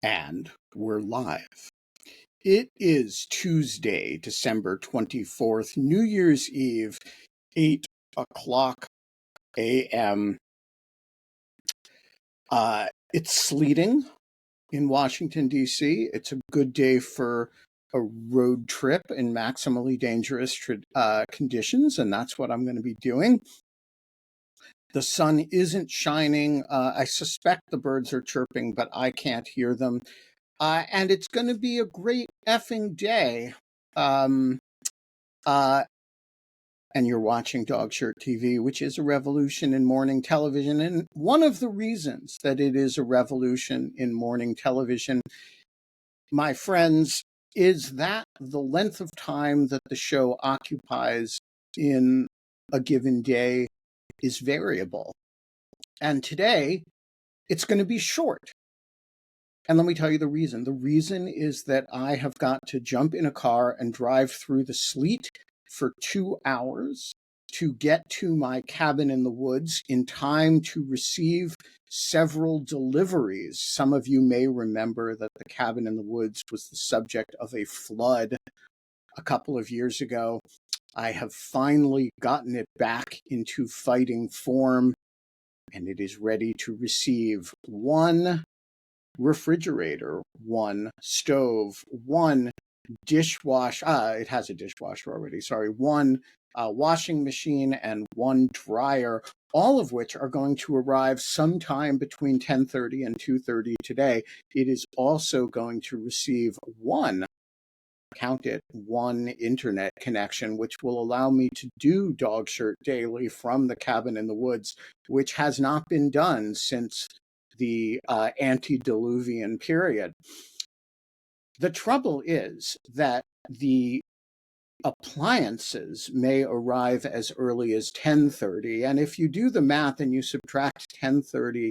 And we're live. It is Tuesday, December 24th, New Year's Eve, 8 o'clock a.m. It's sleeting in Washington, D.C. It's a good day for a road trip in maximally dangerous conditions, and that's what I'm going to be doing. The sun isn't shining. I suspect the birds are chirping, but I can't hear them. And it's going to be a great effing day. And you're watching Dog Shirt TV, which is a revolution in morning television. And one of the reasons that it is a revolution in morning television, my friends, is that the length of time that the show occupies in a given day is variable. And today, it's going to be short. And let me tell you the reason. The reason is that I have got to jump in a car and drive through the sleet for 2 hours to get to my cabin in the woods in time to receive several deliveries. Some of you may remember that the cabin in the woods was the subject of a flood a couple of years ago. I have finally gotten it back into fighting form, and it is ready to receive one refrigerator, one stove, one dishwasher. It has a dishwasher already, sorry. One washing machine and one dryer, all of which are going to arrive sometime between 10:30 and 2:30 today. It is also going to receive one, count it, one internet connection, which will allow me to do Dog Shirt Daily from the cabin in the woods, which has not been done since the antediluvian period. The trouble is that the appliances may arrive as early as 10:30, and if you do the math and you subtract 10:30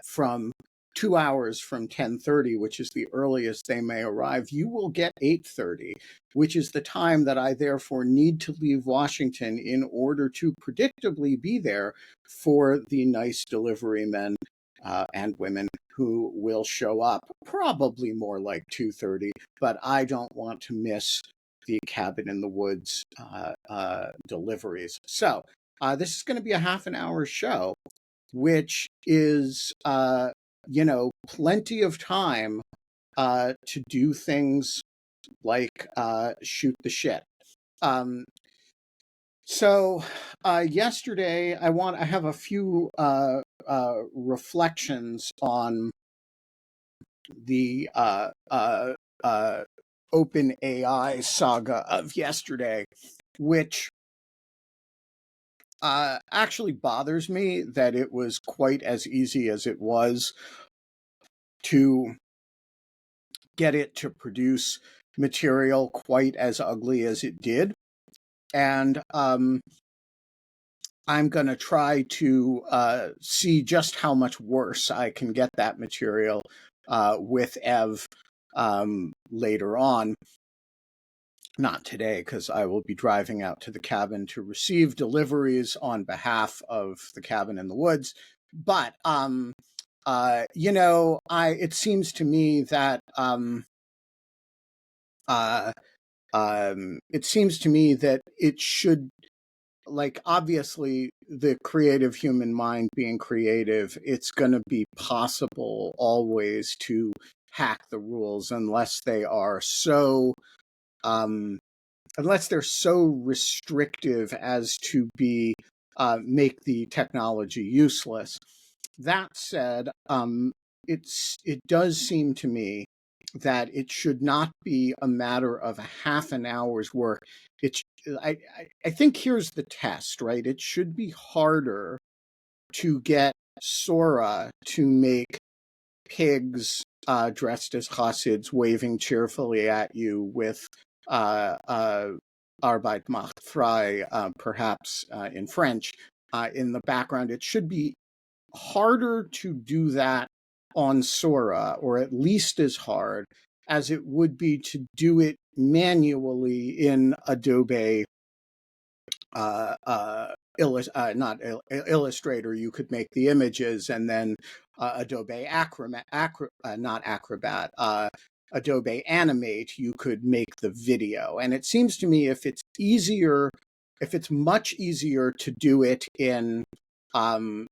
from 2 hours from 10:30, which is the earliest they may arrive, you will get 8:30, which is the time that I therefore need to leave Washington in order to predictably be there for the nice delivery men and women who will show up, probably more like 2:30, but I don't want to miss the cabin in the woods deliveries. So this is going to be a half an hour show, which is, plenty of time to do things like shoot the shit. Yesterday, I have a few reflections on the OpenAI saga of yesterday, which actually bothers me that it was quite as easy as it was to get it to produce material quite as ugly as it did. And I'm going to try to see just how much worse I can get that material with Eve later on. Not today, because I will be driving out to the cabin to receive deliveries on behalf of the cabin in the woods. But, it seems to me that it should, like, obviously the creative human mind being creative, it's going to be possible always to hack the rules unless they're so restrictive as to make the technology useless. That said, it does seem to me that it should not be a matter of a half an hour's work. I think here's the test, right? It should be harder to get Sora to make pigs dressed as Hasids waving cheerfully at you with Arbeit macht frei, perhaps in French, in the background. It should be harder to do that on Sora, or at least as hard as it would be to do it manually in Adobe not Illustrator. You could make the images and then Adobe not Acrobat, Adobe Animate, you could make the video. And it seems to me if it's much easier to do it um,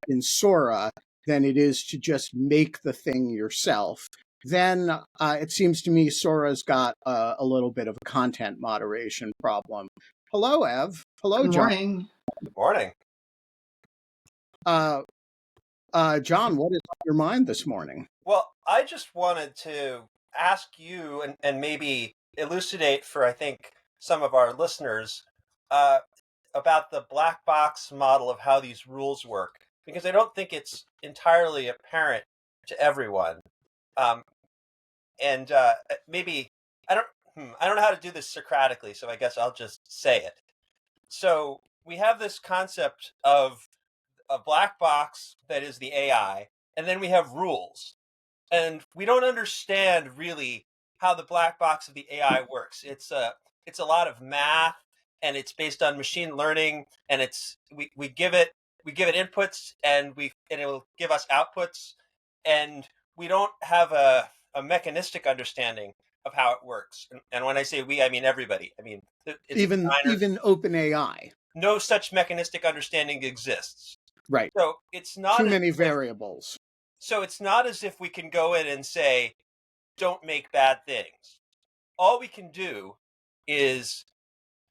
in Sora than it is to just make the thing yourself, then it seems to me Sora's got a little bit of a content moderation problem. Hello, Ev. Hello, Good John. morning. Good morning. John, what is on your mind this morning? Well, I just wanted to ask you and maybe elucidate for, I think, some of our listeners about the black box model of how these rules work, because I don't think it's entirely apparent to everyone. And maybe I don't know how to do this Socratically, so I guess I'll just say it. So we have this concept of a black box that is the AI, and then we have rules. And we don't understand really how the black box of the AI works. It's a lot of math, and it's based on machine learning, and we give it inputs, and it will give us outputs, and we don't have a mechanistic understanding of how it works. And when I say we, I mean everybody. I mean it's even OpenAI. No such mechanistic understanding exists. Right. So it's not too many variables. So it's not as if we can go in and say, don't make bad things. All we can do is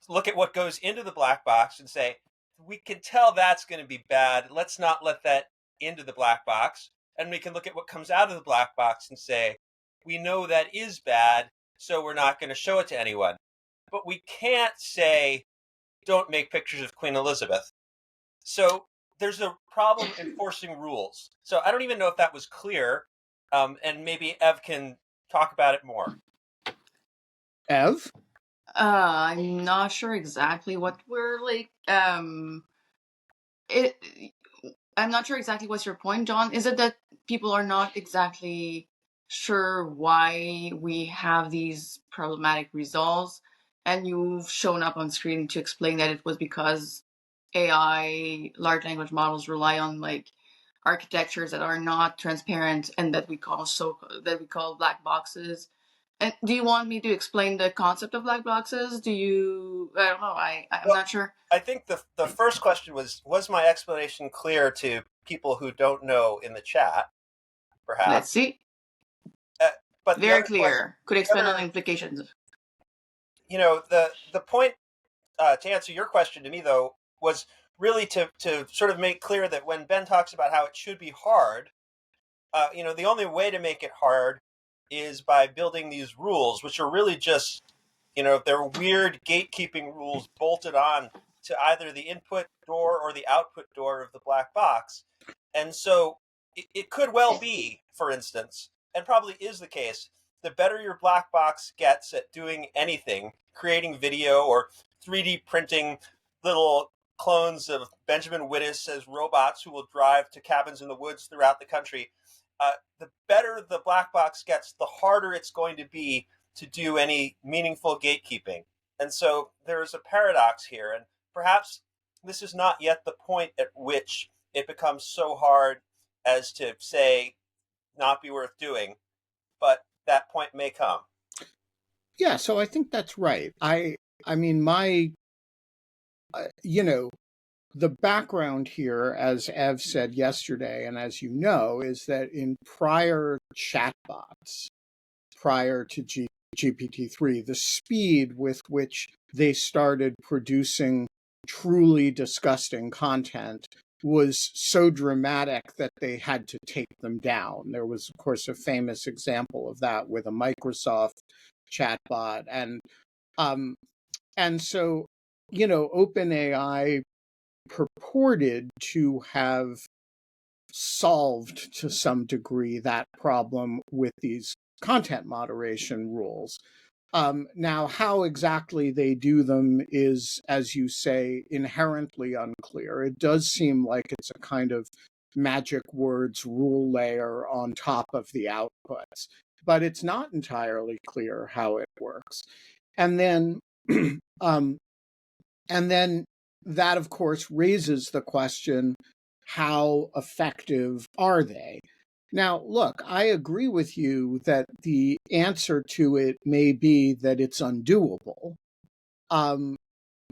look at what goes into the black box and say, we can tell that's going to be bad. Let's not let that into the black box. And we can look at what comes out of the black box and say, we know that is bad, so we're not going to show it to anyone. But we can't say, don't make pictures of Queen Elizabeth. So there's a problem enforcing rules. So I don't even know if that was clear, and maybe Ev can talk about it more. Ev? I'm not sure exactly what we're like. I'm not sure exactly what's your point, John. Is it that people are not exactly sure why we have these problematic results, and you've shown up on screen to explain that it was because AI, large language models, rely on like architectures that are not transparent and that we call black boxes. And do you want me to explain the concept of black boxes? I don't know. I'm not sure. I think the first question was my explanation clear to people who don't know in the chat, perhaps? Let's see. But very clear. Could explain on the implications. The point to answer your question to me, though, was really to sort of make clear that when Ben talks about how it should be hard, the only way to make it hard is by building these rules, which are really just, they're weird gatekeeping rules bolted on to either the input door or the output door of the black box. And so it could well be, for instance, and probably is the case, the better your black box gets at doing anything, creating video or 3D printing little clones of Benjamin Wittes as robots who will drive to cabins in the woods throughout the country, the better the black box gets, the harder it's going to be to do any meaningful gatekeeping. And so there is a paradox here, and perhaps this is not yet the point at which it becomes so hard as to say not be worth doing, but that point may come. Yeah, so I think that's right. I mean, the background here, as Ev said yesterday, and as you know, is that in prior chatbots, prior to GPT-3, the speed with which they started producing truly disgusting content was so dramatic that they had to take them down. There was, of course, a famous example of that with a Microsoft chatbot. And so, OpenAI purported to have solved to some degree that problem with these content moderation rules. Now, how exactly they do them is, as you say, inherently unclear. It does seem like it's a kind of magic words rule layer on top of the outputs, but it's not entirely clear how it works. And then, and then that, of course, raises the question how effective are they? Now, look, I agree with you that the answer to it may be that it's undoable,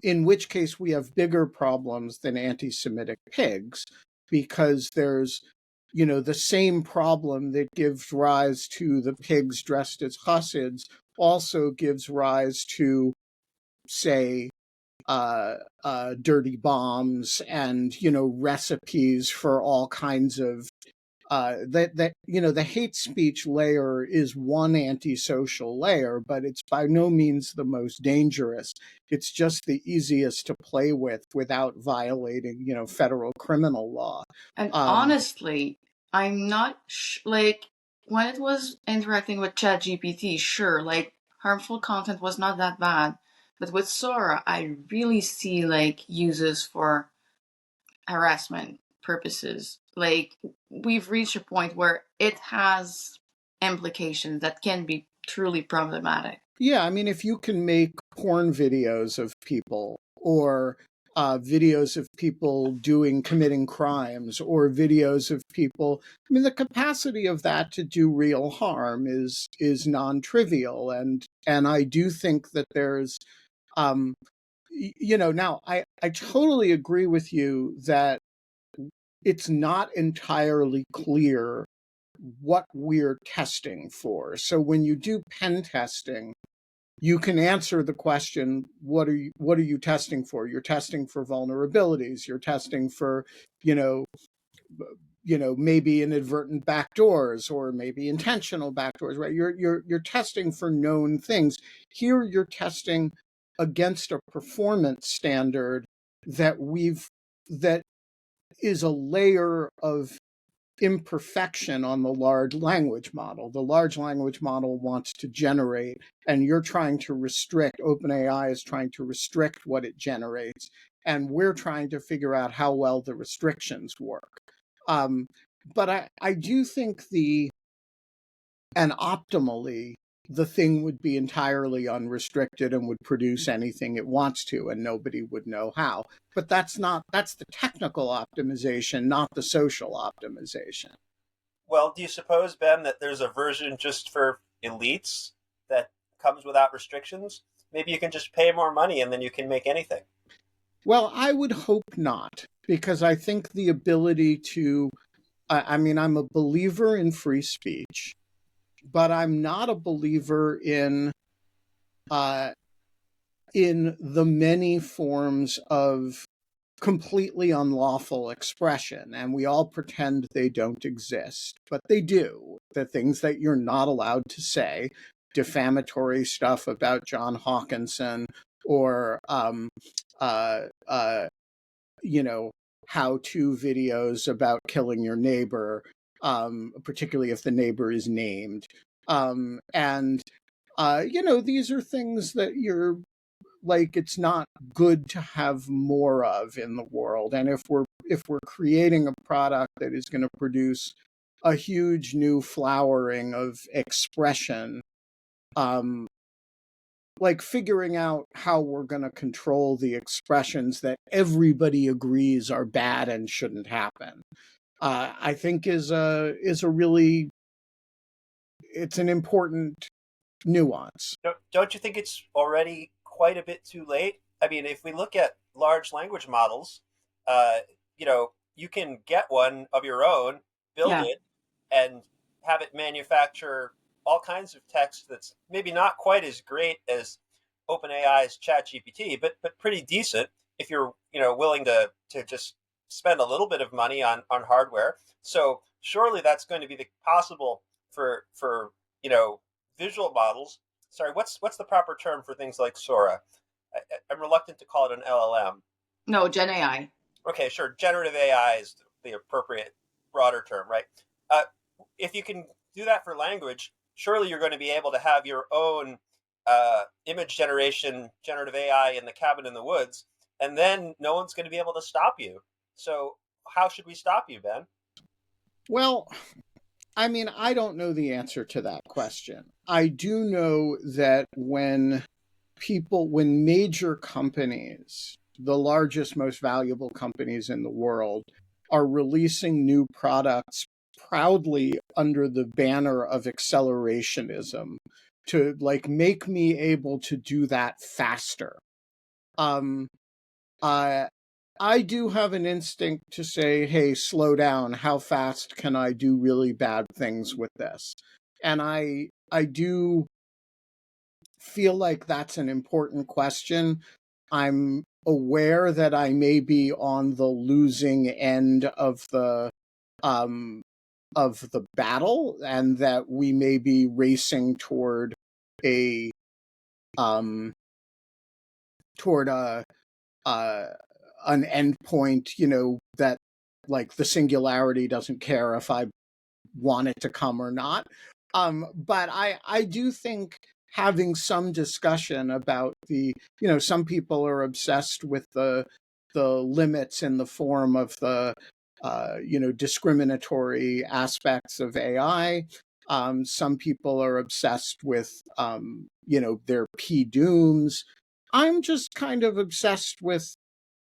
in which case we have bigger problems than anti-Semitic pigs, because there's, the same problem that gives rise to the pigs dressed as Hasids also gives rise to, say, dirty bombs and, recipes for all kinds of the hate speech layer is one antisocial layer, but it's by no means the most dangerous. It's just the easiest to play with without violating, federal criminal law. And honestly, I'm not like, when it was interacting with ChatGPT, sure, like harmful content was not that bad, but with Sora, I really see like uses for harassment purposes. Like, we've reached a point where it has implications that can be truly problematic. Yeah, I mean, if you can make porn videos of people, or videos of people committing crimes, or videos of people, I mean, the capacity of that to do real harm is non-trivial, and I do think that there's, now I totally agree with you that it's not entirely clear what we're testing for. So when you do pen testing, you can answer the question, what are you testing for? You're testing for vulnerabilities. You're testing for, maybe inadvertent backdoors, or maybe intentional backdoors, right? You're testing for known things. Here you're testing against a performance standard that is a layer of imperfection on the large language model. The large language model wants to generate, and you're trying to restrict, OpenAI is trying to restrict what it generates, and we're trying to figure out how well the restrictions work. But I do think and optimally, the thing would be entirely unrestricted and would produce anything it wants to, and nobody would know how. But that's the technical optimization, not the social optimization. Well, do you suppose, Ben, that there's a version just for elites that comes without restrictions? Maybe you can just pay more money and then you can make anything. Well, I would hope not, because I think the ability to, I mean, I'm a believer in free speech, but I'm not a believer in the many forms of completely unlawful expression, and we all pretend they don't exist, but they do. The things that you're not allowed to say, defamatory stuff about John Hawkinson, or how-to videos about killing your neighbor, particularly if the neighbor is named, and these are things that you're like, it's not good to have more of in the world. And if we're creating a product that is going to produce a huge new flowering of expression, like figuring out how we're going to control the expressions that everybody agrees are bad and shouldn't happen, I think is really, it's an important nuance. Don't you think it's already quite a bit too late? I mean, if we look at large language models, you can get one of your own, build it, and have it manufacture all kinds of text that's maybe not quite as great as OpenAI's ChatGPT, but pretty decent if you're willing to just spend a little bit of money on hardware. So surely that's going to be possible for visual models. Sorry, what's the proper term for things like Sora? I'm reluctant to call it an LLM. No, Gen AI. Okay, sure. Generative AI is the appropriate broader term, right? If you can do that for language, surely you're going to be able to have your own image generation, generative AI in the cabin in the woods, and then no one's going to be able to stop you. So how should we stop you, Ben? Well, I mean, I don't know the answer to that question. I do know that when major companies, the largest, most valuable companies in the world, are releasing new products proudly under the banner of accelerationism to like make me able to do that faster. Um, I I do have an instinct to say, hey, slow down. How fast can I do really bad things with this? And I do feel like that's an important question. I'm aware that I may be on the losing end um, of the battle, and that we may be racing a um, toward uh, an endpoint. You know, that like the singularity doesn't care if I want it to come or not. But I do think having some discussion about some people are obsessed with the limits in the form of the discriminatory aspects of AI. Some people are obsessed with their p dooms. I'm just kind of obsessed with,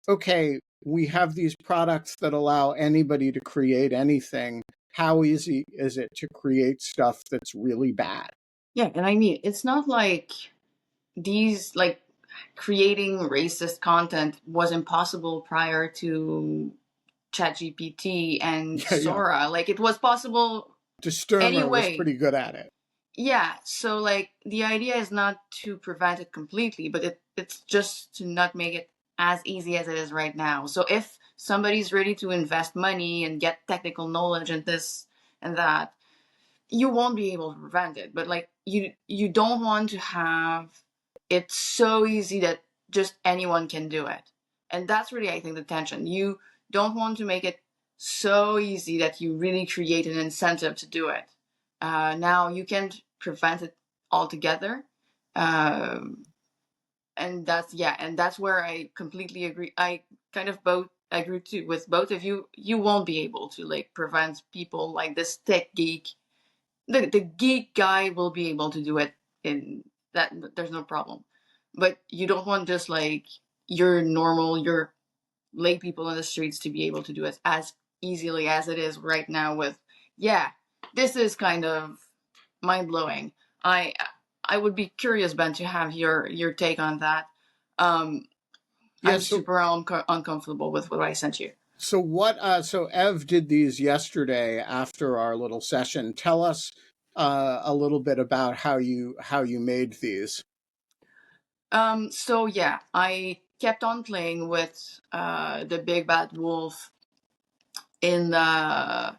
okay, we have these products that allow anybody to create anything. How easy is it to create stuff that's really bad? Yeah, and I mean, it's not like these, like, creating racist content was impossible prior to ChatGPT and Yeah, yeah. Sora. Like, it was possible De Sturmer was anyway. pretty good at it. Yeah, so like the idea is not to prevent it completely, but it's just to not make it as easy as it is right now. So if somebody's ready to invest money and get technical knowledge and this and that, you won't be able to prevent it. But like you don't want to have it so easy that just anyone can do it. And that's really, I think, the tension. You don't want to make it so easy that you really create an incentive to do it. Now you can't prevent it altogether. And that's where I completely agree. I kind of both agree too with both of you. You won't be able to like prevent people like this tech geek. The geek guy will be able to do it in that. There's no problem. But you don't want just like your lay people in the streets to be able to do it as easily as it is right now with, yeah, this is kind of mind blowing. I would be curious, Ben, to have your take on that. Yeah, I'm so super uncomfortable with what I sent you. so Ev did these yesterday after our little session. Tell us a little bit about how you made these. So yeah, I kept on playing with the big bad wolf in Treblinka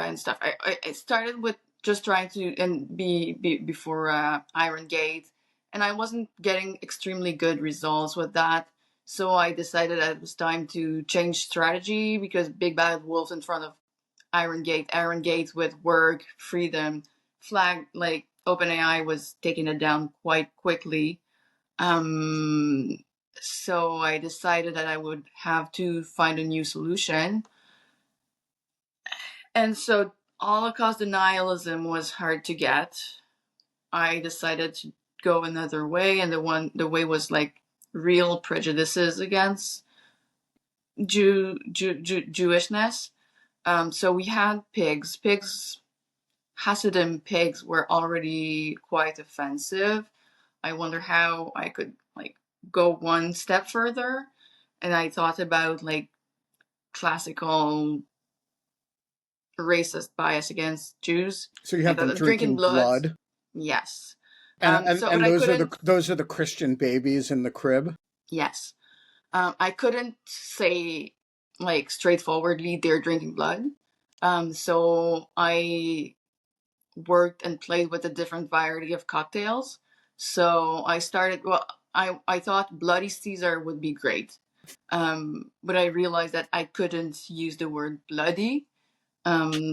and stuff. I started with just trying to and be before Iron Gate, and I wasn't getting extremely good results with that. So I decided that it was time to change strategy because Big Bad Wolf in front of Iron Gate with work, freedom, flag, like OpenAI was taking it down quite quickly. Um, so I decided that I would have to find a new solution. And so Holocaust denialism was hard to get. I decided to go another way, and the way was like real prejudices against Jewishness. So we had pigs. Hasidim pigs were already quite offensive. I wonder how I could like go one step further, and I thought about like classical racist bias against Jews. So you I have them thought drinking drinking blood, blood, yes. But and I those are couldn't. the Christian babies in the crib. Yes, I couldn't say like straightforwardly they're drinking blood. So I worked and played with a different variety of cocktails. So I started. Well, I thought Bloody Caesar would be great, but I realized that I couldn't use the word bloody.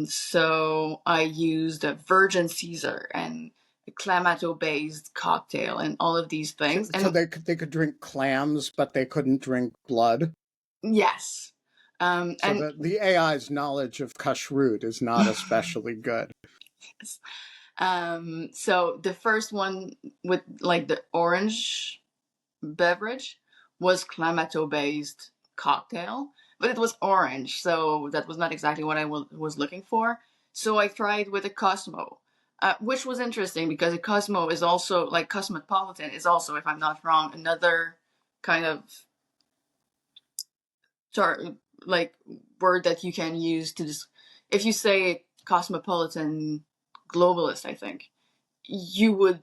So I used a Virgin Caesar and a Clamato-based cocktail and all of these So, things. so And they could drink clams, but they couldn't drink blood. yes, So and the AI's knowledge of kashrut is not especially good. so the first one with like the orange beverage was Clamato-based cocktail. but it was orange, so that was not exactly what I was looking for. So I tried with a Cosmo, which was interesting because a Cosmo is also like cosmopolitan is also, if I'm not wrong, another kind of like word that you can use to just, if you say cosmopolitan globalist, I think you would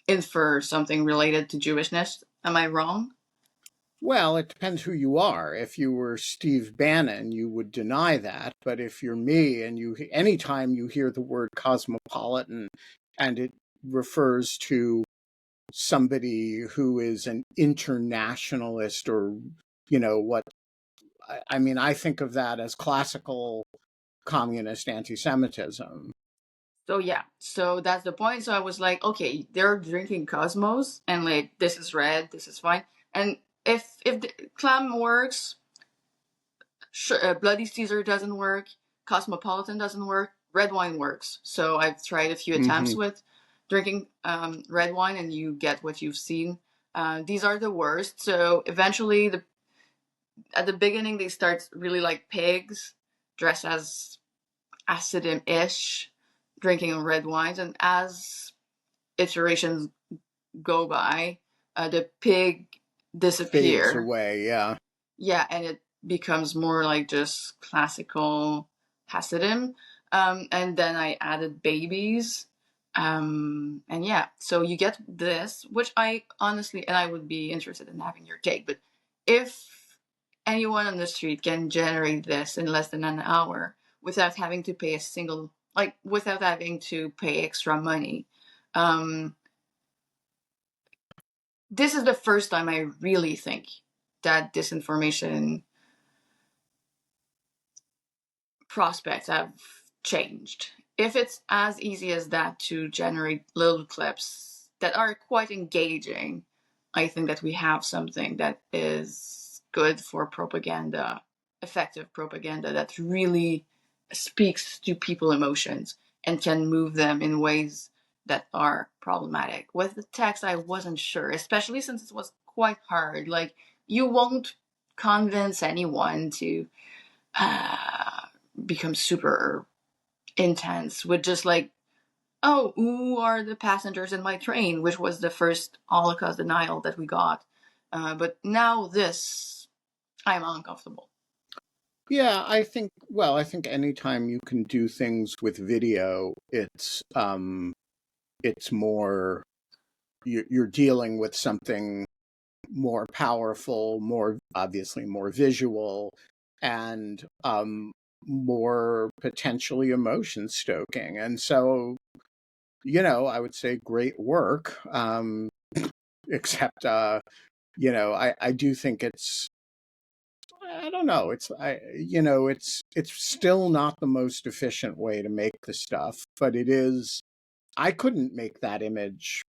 infer something related to Jewishness. Am I wrong? Well, it depends who you are. If you were Steve Bannon, you would deny that. But if you're me and anytime you hear the word cosmopolitan and it refers to somebody who is an internationalist or, what, I mean, I think of that as classical communist anti-Semitism. So yeah, so that's the point. So I was like, okay, they're drinking Cosmos, and like this is red, this is fine. And if the clam works, Bloody Caesar doesn't work, Cosmopolitan doesn't work, red wine works. So I've tried a few attempts Mm-hmm. with drinking red wine, and you get what you've seen. These are the worst. So eventually, at the beginning, they start really like pigs, dressed as Hasidim-ish, drinking red wines, and as iterations go by, the pig Fades disappear. away, yeah. Yeah, and it becomes more like just classical Hasidim. And then I added babies. And yeah, so you get this, which I honestly, and I would be interested in having your take, but if anyone on the street can generate this in less than an hour without having to pay without having to pay extra money, um, this is the first time I really think that disinformation prospects have changed. If it's as easy as that to generate little clips that are quite engaging, I think that we have something that is good for propaganda, effective propaganda that really speaks to people's emotions and can move them in ways that are problematic. With the text, I wasn't sure, especially since it was quite hard. Like, you won't convince anyone to uh, become super intense with just like, oh, who are the passengers in my train, which was the first Holocaust denial that we got. But now this, I'm uncomfortable. Yeah, I think anytime you can do things with video, it's more, you're dealing with something more powerful, more obviously more visual, and more potentially emotion stoking. And so, I would say great work. Except, I do think I don't know. It's still not the most efficient way to make the stuff, but it is. I couldn't make that image,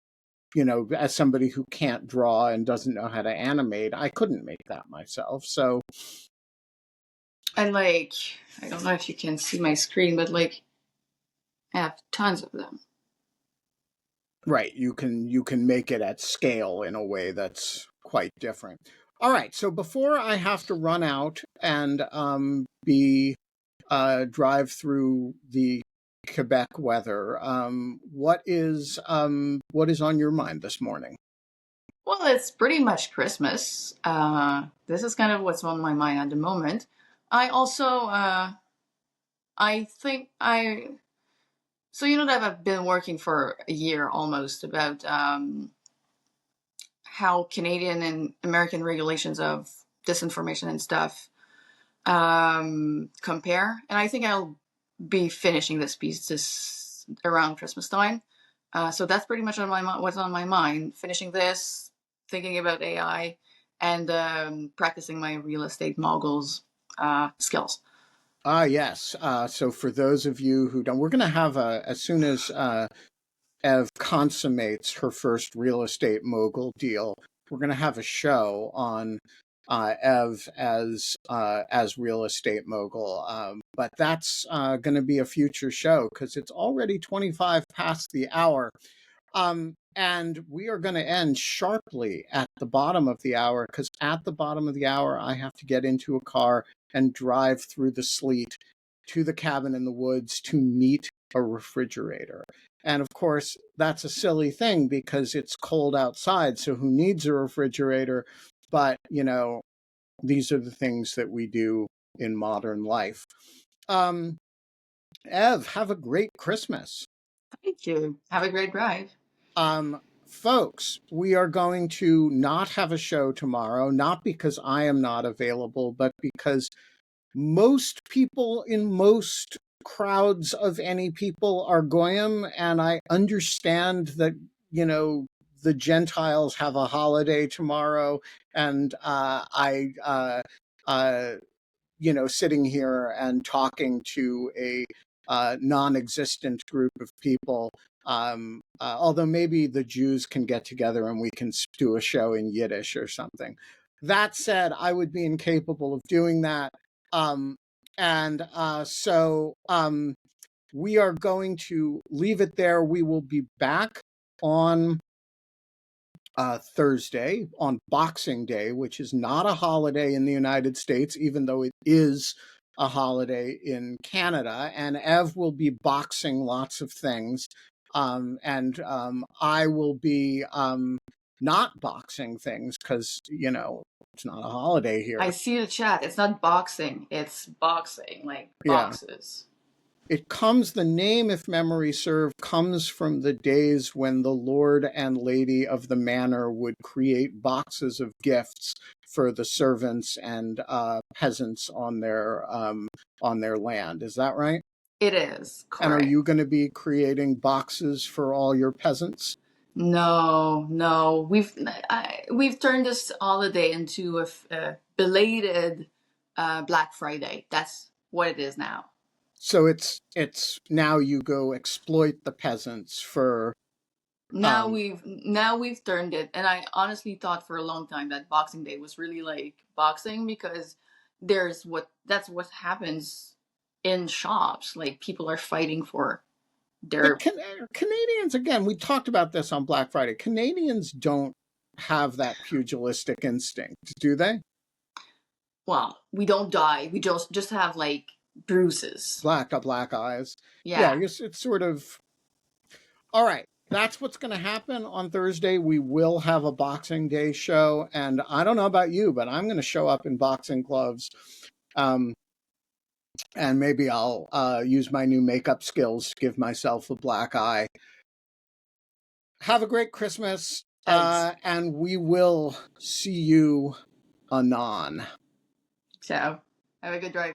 as somebody who can't draw and doesn't know how to animate. I couldn't make that myself. So, And like, I don't know if you can see my screen, but like, I have tons of them. right, you can make it at scale in a way that's quite different. All right, so before I have to run out and be drive through the Quebec weather, what is on your mind this morning? Well, it's pretty much Christmas. This is kind of what's on my mind at the moment. I also, I think I So you know that I've been working for a year almost about how Canadian and American regulations of disinformation and stuff compare, and I think I'll be finishing this piece this around Christmas time. So that's pretty much on what's on my mind. Finishing this, thinking about AI, and practicing my real estate moguls skills. Ah, yes. So for those of you who don't, we're going to have as soon as Ev consummates her first real estate mogul deal, we're going to have a show on Ev as real estate mogul. But that's going to be a future show because it's already 25 past the hour. And we are going to end sharply at the bottom of the hour, because at the bottom of the hour, I have to get into a car and drive through the sleet to the cabin in the woods to meet a refrigerator. And of course, that's a silly thing because it's cold outside. So who needs a refrigerator? But, these are the things that we do in modern life. Ev, have a great Christmas. Thank you. Have a great drive. Folks, we are going to not have a show tomorrow, not because I am not available, but because most people in most crowds of any people are goyim, and I understand that, the Gentiles have a holiday tomorrow, and sitting here and talking to a non-existent group of people. Although maybe the Jews can get together and we can do a show in Yiddish or something. That said, I would be incapable of doing that. So we are going to leave it there. We will be back on Thursday, on Boxing Day, which is not a holiday in the United States, even though it is a holiday in Canada. And Ev will be boxing lots of things. I will be not boxing things because, it's not a holiday here. I see the chat. It's not boxing. It's boxing, like boxes. The name, if memory serve, comes from the days when the lord and lady of the manor would create boxes of gifts for the servants and peasants on their land. Is that right? It is, correct. And are you going to be creating boxes for all your peasants? No. We've turned this holiday into a belated Black Friday. That's what it is now. So it's now you go exploit the peasants for. Now we've turned it, and I honestly thought for a long time that Boxing Day was really like boxing, because that's what happens in shops. Like, people are fighting for their. But Canadians, again, we talked about this on Black Friday. Canadians don't have that pugilistic instinct, do they? Well, we don't die. We just have like bruises. Black eyes. Yeah. It's sort of. All right. That's what's going to happen on Thursday. We will have a Boxing Day show. And I don't know about you, but I'm going to show up in boxing gloves. And maybe I'll use my new makeup skills to give myself a black eye. Have a great Christmas. And we will see you anon. So, have a good drive.